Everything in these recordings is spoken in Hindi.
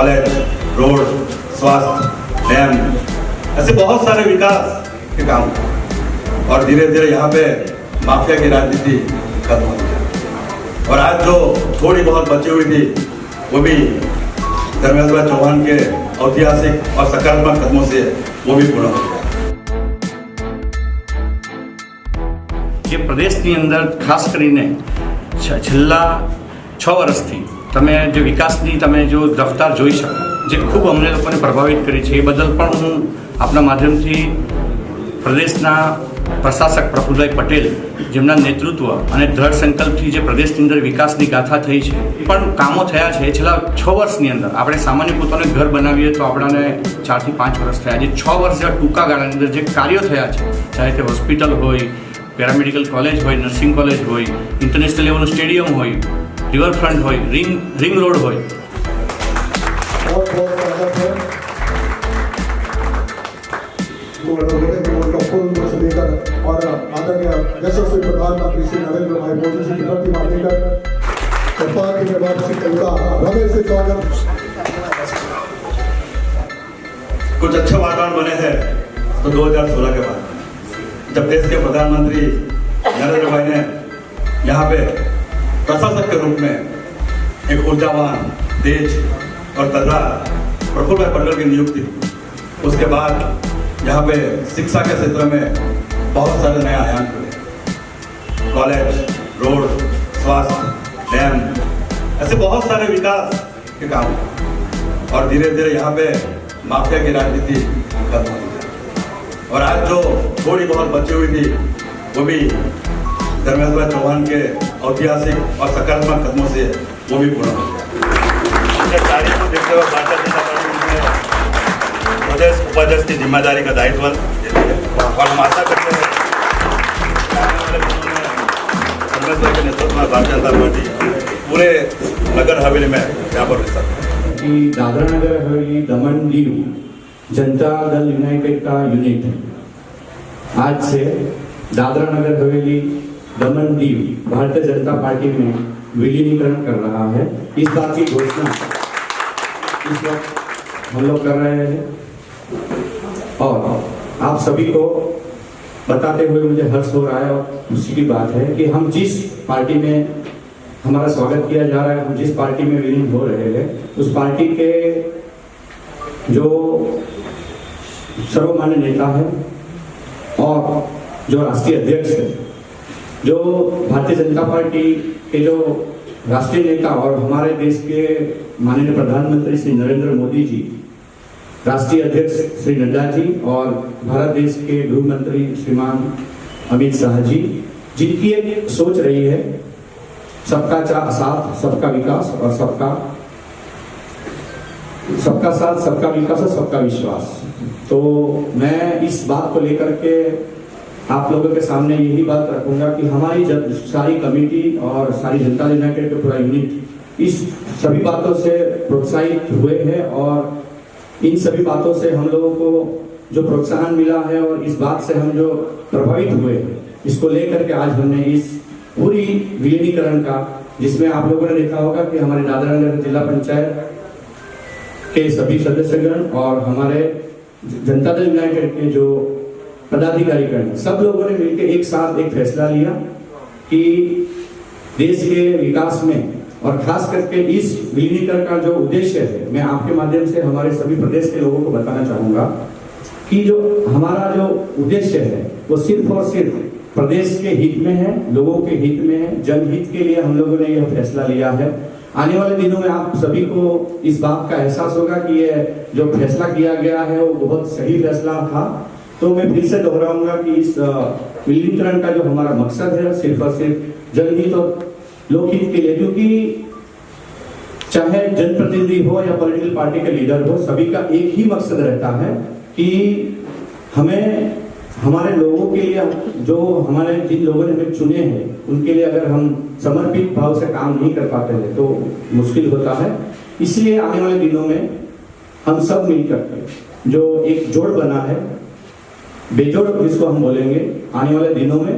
कॉलेज, रोड, स्वास्थ्य, डैम, ऐसे बहुत सारे विकास के काम। और धीरे धीरे यहाँ पे माफिया की राजनीति खत्म हो गई और आज जो थोड़ी बहुत बची हुई थी वो भी धर्मेंद्र भाई चौहान के ऐतिहासिक और सकारात्मक कदमों से वो भी पूर्ण हो गया। જે પ્રદેશની અંદર ખાસ કરીને છેલ્લા 6 વર્ષથી તમે જે વિકાસની તમે જો રફતાર જોઈ શકો, જે ખૂબ અમને લોકોને પ્રભાવિત કરી છે, એ બદલ પણ હું આપના માધ્યમથી પ્રદેશના પ્રશાસક પ્રફુલ્લભાઈ પટેલ, જેમના નેતૃત્વ અને દ્રઢ સંકલ્પથી જે પ્રદેશની અંદર વિકાસની ગાથા થઈ છે, એ પણ કામો થયા છે છેલ્લા 6 વર્ષની અંદર. આપણે સામાન્ય પોતાને ઘર બનાવીએ તો આપણાને 4 થી 5 વર્ષ થયા. જે 6 વર્ષ જેવા ટૂંકા ગાળાની અંદર જે કાર્યો થયા છે, ચાહે તે હોસ્પિટલ હોય, પેરામેડિકલ કોલેજ હોય, નર્સિંગ કોલેજ હોય, ઇન્ટરનેશનલ લેવલનું સ્ટેડિયમ હોય, રિવરફ્રન્ટ હોય, રિંગ રોડ હોય. और आदरणीय यशस्वी प्रधानमंत्री श्री नरेंद्र भाई मोदी जी की प्रतिमा लेकर पार्टी में वापसी का हृदय से स्वागत। कुछ अच्छे वातावरण बने हैं तो 2016 के बाद जब देश के प्रधानमंत्री नरेंद्र भाई ने यहाँ पे प्रशासक के रूप में एक ऊर्जावान, तेज और तगड़ा प्रफुल्ल भाई पटेल की नियुक्ति। उसके बाद यहाँ पे शिक्षा के क्षेत्र में बहुत सारे नए आयाम खुले, कॉलेज, रोड, स्वास्थ्य, डैम, ऐसे बहुत सारे विकास के काम। और धीरे धीरे यहाँ पे माफिया की राजनीति खत्म हो गई और आज जो थोड़ी बहुत बची हुई थी वो भी धर्मेंद्र भाई चौहान के ऐतिहासिक और सकारात्मक कदमों से वो भी पूर्ण हो गया। तारीख को देखते हुए भारतीय जनता पार्टी में प्रदेश उपाध्यक्ष की जिम्मेदारी का दायित्व और हम आशा करते हैं कांग्रेस भाई के नेतृत्व में भारतीय जनता पार्टी पूरे नगर हवेली में यहाँ पर विस्तार कि दादरा नगर हवेली दमन दीव जनता दल यूनाइटेड का यूनिट आज से दादरा नगर हवेली दमन दीव भारतीय जनता पार्टी में विलीनीकरण कर रहा है। इस बात की घोषणा इस वक्त हम लोग कर रहे हैं और आप सभी को बताते हुए मुझे हर्ष हो रहा है और खुशी की बात है कि हम जिस पार्टी में हमारा स्वागत किया जा रहा है, हम जिस पार्टी में विलीन हो रहे हैं, उस पार्टी के जो सर्वमान्य नेता है और जो राष्ट्रीय अध्यक्ष है, जो भारतीय जनता पार्टी के जो राष्ट्रीय नेता और हमारे देश के माननीय प्रधानमंत्री श्री नरेंद्र मोदी जी, राष्ट्रीय अध्यक्ष श्री नड्डा जी और भारत देश के गृह मंत्री श्रीमान अमित शाह जी, जिनकी एक सोच रही है सबका साथ सबका विकास और सबका साथ सबका विकास और सबका विश्वास। तो मैं इस बात को लेकर के आप लोगों के सामने यही बात रखूंगा कि हमारी सारी कमेटी और सारी जनता दल यूनाइटेड का पूरा यूनिट इस सभी बातों से प्रोत्साहित हुए हैं और इन सभी बातों से हम लोगों को जो प्रोत्साहन मिला है और इस बात से हम जो प्रभावित हुए, इसको लेकर के आज हमने इस पूरी विलीनीकरण का, जिसमें आप लोगों ने देखा होगा कि हमारे दादरा नगर जिला पंचायत के सभी सदस्यगण और हमारे जनता दल यूनाइटेड के जो पदाधिकारीगण, सब लोगों ने मिलकर एक साथ एक फैसला लिया कि देश के विकास में और खास करके इस विलीनीकरण का जो उद्देश्य है, मैं आपके माध्यम से हमारे सभी प्रदेश के लोगों को बताना चाहूंगा कि जो हमारा जो उद्देश्य है वो सिर्फ और सिर्फ प्रदेश के हित में है, लोगों के हित में है, जनहित के लिए हम लोगों ने यह फैसला लिया है। आने वाले दिनों में आप सभी को इस बात का एहसास होगा कि ये जो फैसला किया गया है वो बहुत सही फैसला था। तो मैं फिर से दोहराऊंगा कि इस विलीनीकरण का जो हमारा मकसद है सिर्फ और सिर्फ जनहित और लोकहित के लिए, क्योंकि चाहे जनप्रतिनिधि हो या पॉलिटिकल पार्टी के लीडर हो, सभी का एक ही मकसद रहता है कि हमें हमारे लोगों के लिए, जो हमारे जिन लोगों ने हमें चुने हैं, उनके लिए अगर हम समर्पित भाव से काम नहीं कर पाते हैं तो मुश्किल होता है। इसलिए आने वाले दिनों में हम सब मिलकर जो एक जोड़ बना है, बेजोड़ जिसको हम बोलेंगे, आने वाले दिनों में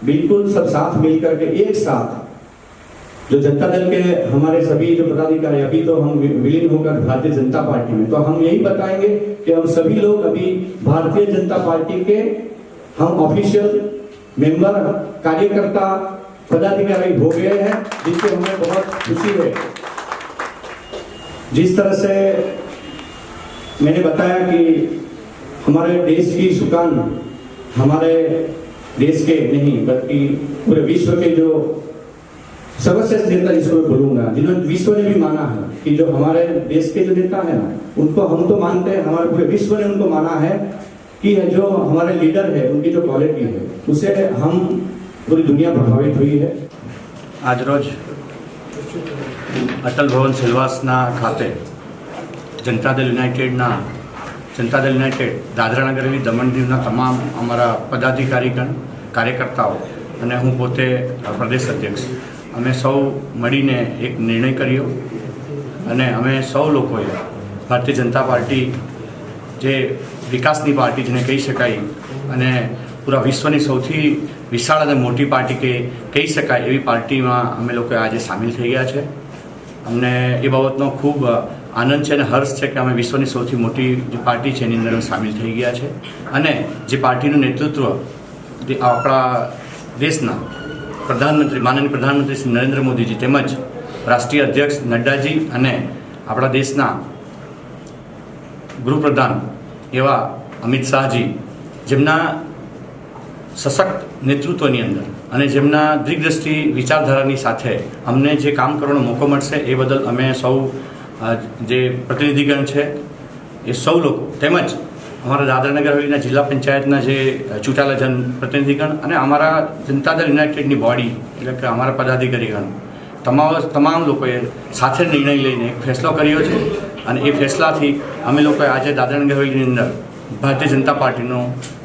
बिल्कुल सब साथ मिलकर के एक साथ जो जनता दल के हमारे सभी जो पदाधिकारी, अभी तो हम विलीन होकर भारतीय जनता पार्टी में, तो हम यही बताएंगे कि हम सभी लोग अभी भारतीय जनता पार्टी के हम ऑफिशियल मेंबर, कार्यकर्ता, पदाधिकारी हो गए हैं, जिससे हमें बहुत खुशी है। जिस तरह से मैंने बताया कि हमारे देश की सुकान हमारे देश के नहीं बल्कि पूरे विश्व के जो सर्वश्रेष्ठ नेता जिसको मैं बोलूंगा, जिन्होंने विश्व ने भी माना है कि जो हमारे देश के जो नेता है ना, उनको हम तो मानते हैं, हमारे पूरे विश्व ने उनको माना है कि जो हमारे लीडर है उनकी जो क्वालिटी है उसे हम पूरी दुनिया प्रभावित हुई है। आज रोज અટલ ભવન સેલવાસના ખાતે જનતા દળ યુનાઇટેડ દાદરાનગર હવેલી દમણ દીવના તમામ અમારા પદાધિકારીગણ, કાર્યકર્તાઓ અને હું પોતે પ્રદેશ અધ્યક્ષ, અમે સૌ મળીને એક નિર્ણય કર્યો અને અમે સૌ લોકોએ ભારતીય જનતા પાર્ટી જે વિકાસની પાર્ટી જેને કહી શકાય અને પૂરા વિશ્વની સૌથી વિશાળ અને મોટી પાર્ટી કે કહી શકાય એવી પાર્ટીમાં અમે લોકો આજે સામેલ થઈ ગયા છે। અમને એ બાબતનો ખૂબ આનંદ છે અને હર્ષ છે કે અમે વિશ્વની સૌથી મોટી જે પાર્ટી છે એની અંદર સામેલ થઈ ગયા છે અને જે પાર્ટીનું નેતૃત્વ આપણા દેશના પ્રધાનમંત્રી માનનીય પ્રધાનમંત્રી શ્રી નરેન્દ્ર મોદીજી તેમજ રાષ્ટ્રીય અધ્યક્ષ નડ્ડાજી અને આપણા દેશના ગૃહપ્રધાન એવા અમિત શાહજી, જેમના સશક્ત નેતૃત્વની અંદર અને જેમના દિગ્દ્રષ્ટિ વિચારધારાની સાથે અમને જે કામ કરવાનો મોકો મળશે એ બદલ અમે સૌ જે પ્રતિનિધિગણ છે એ સૌ લોકો તેમજ અમારા દાદરાનગર હવેલીના જિલ્લા પંચાયતના જે ચૂંટાયેલા જનપ્રતિનિધિગણ અને અમારા જનતા દળ યુનાઇટેડની બોડી એટલે કે અમારા પદાધિકારીગણ તમામ લોકોએ સાથે નિર્ણય લઈને એક ફેસલો કર્યો છે અને એ ફેસલાથી અમે લોકોએ આજે દાદરાનગર હવેલીની અંદર ભારતીય જનતા પાર્ટીનો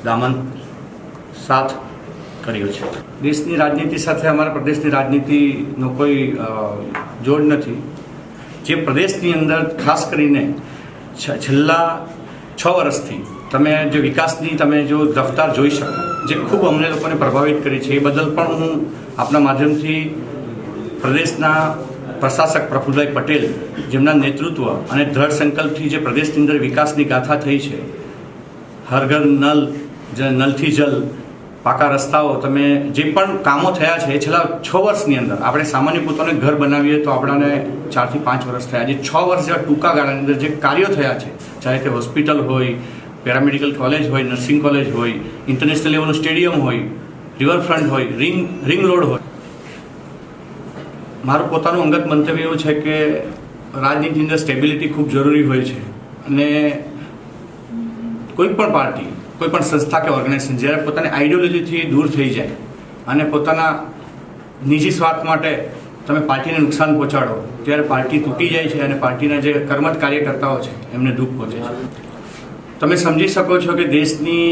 દામન સાથ કર્યો છે। દેશની રાજનીતિ સાથે અમારા પ્રદેશની રાજનીતિનો કોઈ જોડ નથી। જે પ્રદેશની અંદર ખાસ કરીને છેલ્લા 6 વર્ષથી તમે જે વિકાસની તમે જો રફતાર જોઈ શકો, જે ખૂબ અમને લોકોને પ્રભાવિત કરી છે, એ બદલ પણ હું આપના માધ્યમથી પ્રદેશના પ્રશાસક પ્રફુલ્લભાઈ પટેલ, જેમના નેતૃત્વ અને દ્રઢ સંકલ્પથી જે પ્રદેશની અંદર વિકાસની ગાથા થઈ છે, હર ઘર નલ, નલથી જલ, પાકા રસ્તાઓ, તમે જે પણ કામો થયા છે એ છેલ્લા 6 વર્ષની અંદર આપણે સામાન્ય પોતાને ઘર બનાવીએ તો આપણાને 4 થી 5 વર્ષ થયા, જે 6 વર્ષ જેવા ટૂંકા ગાળાની અંદર જે કાર્યો થયા છે, ચાહે તે હોસ્પિટલ હોય, પેરામેડિકલ કોલેજ હોય, નર્સિંગ કોલેજ હોય, ઇન્ટરનેશનલ લેવલનું સ્ટેડિયમ હોય, રિવરફ્રન્ટ હોય, રિંગ રોડ હોય। મારું પોતાનું અંગત મંતવ્ય એવું છે કે રાજનીતિની અંદર સ્ટેબિલિટી ખૂબ જરૂરી હોય છે અને કોઈ પણ પાર્ટી, કોઈ પણ સંસ્થા કે ઓર્ગેનાઇઝેશન જ્યારે પોતાની આઈડિયોલોજીથી દૂર થઈ જાય અને પોતાના નિજી સ્વાર્થ માટે તમે પાર્ટીને નુકસાન પહોંચાડો ત્યારે પાર્ટી તૂટી જાય છે અને પાર્ટીના જે કર્મઠ કાર્યકર્તાઓ છે એમને દુઃખ પહોંચે છે। તમે સમજી શકો છો કે દેશની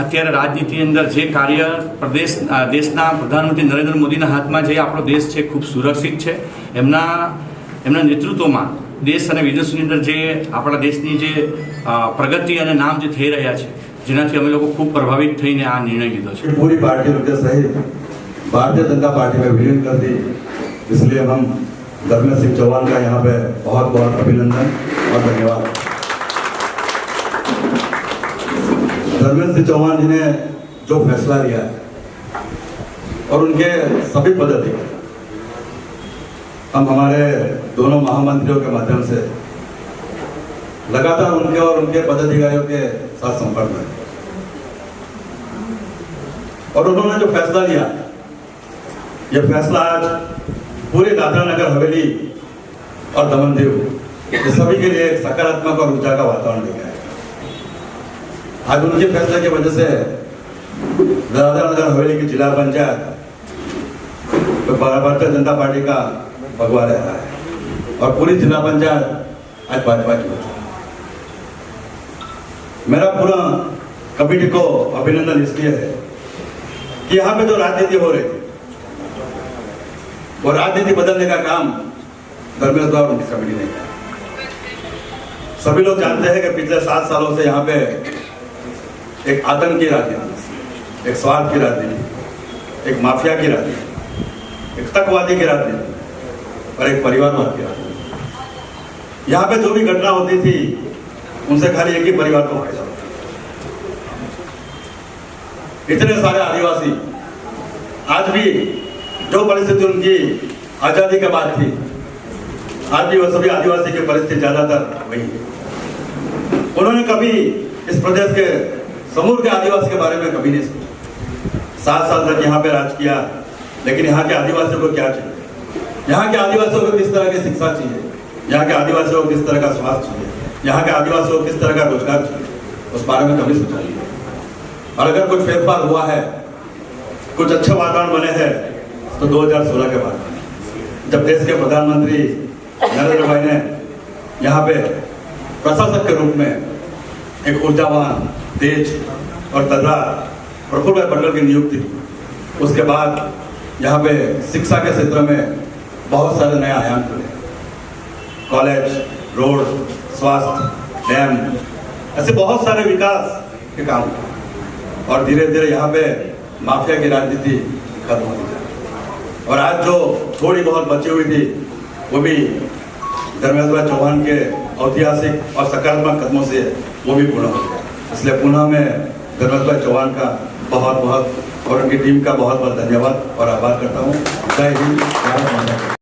અત્યારે રાજનીતિની અંદર જે કાર્ય દેશના પ્રધાનમંત્રી નરેન્દ્ર મોદીના હાથમાં જે આપણો દેશ છે ખૂબ સુરક્ષિત છે। એમના નેતૃત્વમાં દેશ અને વિદેશોની અંદર જે આપણા દેશની જે પ્રગતિ અને નામ જે થઈ રહ્યા છે, જેનાથી અમે લોકો ખૂબ પ્રભાવિત થઈને આ નિર્ણય લીધો છે। पूरी पार्टी के सहित भारतीय जनता पार्टी में विलीन कर दी, इसलिए हम धर्मेंद्र सिंह चौहान का यहाँ पे बहुत बहुत अभिनंदन और धन्यवाद। धर्मेंद्र सिंह चौहान जी ने जो फैसला लिया और उनके सभी पदाधिकारी, हम हमारे दोनों महामंत्रियों के माध्यम से लगातार उनके और उनके पदाधिकारियों के साथ संपर्क में और उन्होंने जो फैसला लिया, ये फैसला आज पूरे दादरानगर हवेली और दमन दीव ये सभी के लिए एक सकारात्मक और ऊर्जा का वातावरण लेके आया। आज उनके फैसले की वजह से दादरानगर हवेली की जिला पंचायत तो भारतीय जनता पार्टी का भगवा रह रहा है और पूरी जिला पंचायत आज भाजपा की है। मेरा पूरा कमेटी को अभिनंदन इसलिए है कि यहाँ पे जो राजनीति हो रही थी वो राजनीति बदलने का काम धर्मेंद्र और उनकी कमेटी ने किया। सभी लोग जानते हैं कि पिछले 7 सालों से यहाँ पे एक आतंक की राजनीति, एक स्वार्थ की राजनीति, एक माफिया की राजनीति, एक तकवादी की राजनीति और एक परिवारवाद किया। यहाँ पे जो भी घटना होती थी उनसे खाली एक ही परिवार को फायदा होता। इतने सारे आदिवासी आज भी जो परिस्थिति उनकी आजादी के बाद थी, आज भी वो सभी आदिवासी की परिस्थिति ज्यादातर वही है। उन्होंने कभी इस प्रदेश के समूह के आदिवासी के बारे में कभी नहीं सोचा। 7 साल तक यहाँ पे राज किया, लेकिन यहाँ के आदिवासियों को क्या चाहिए, यहाँ के आदिवासियों को किस तरह की शिक्षा चाहिए, यहाँ के आदिवासियों को किस तरह का स्वास्थ्य चाहिए, यहाँ के आदिवासियों को किस तरह का रोजगार चाहिए, उस बारे में कभी सोचा नहीं। और अगर कुछ फेरफार हुआ है, कुछ अच्छे वातावरण बने हैं, तो 2016 के बाद जब देश के प्रधानमंत्री नरेंद्र भाई ने यहाँ पे प्रशासक के रूप में एक ऊर्जावान, तेज और तगड़ा प्रफुल्ल भाई पटेल की नियुक्ति की। उसके बाद यहाँ पे शिक्षा के क्षेत्र में बहुत सारे नए आयाम खुले, कॉलेज, रोड, स्वास्थ्य, डैम, ऐसे बहुत सारे विकास के काम हुए। और धीरे धीरे यहाँ पे माफिया की राजनीति खत्म होती जाए। और आज जो थोड़ी बहुत बची हुई थी वो भी धर्मेंद्र भाई चौहान के ऐतिहासिक और सकारात्मक कदमों से वो भी पूर्ण हो गया। इसलिए पुनः मैं धर्मेंद्र भाई चौहान का बहुत बहुत और उनकी टीम का बहुत बहुत धन्यवाद और आभार करता हूँ। जय हिंद, भारत माता।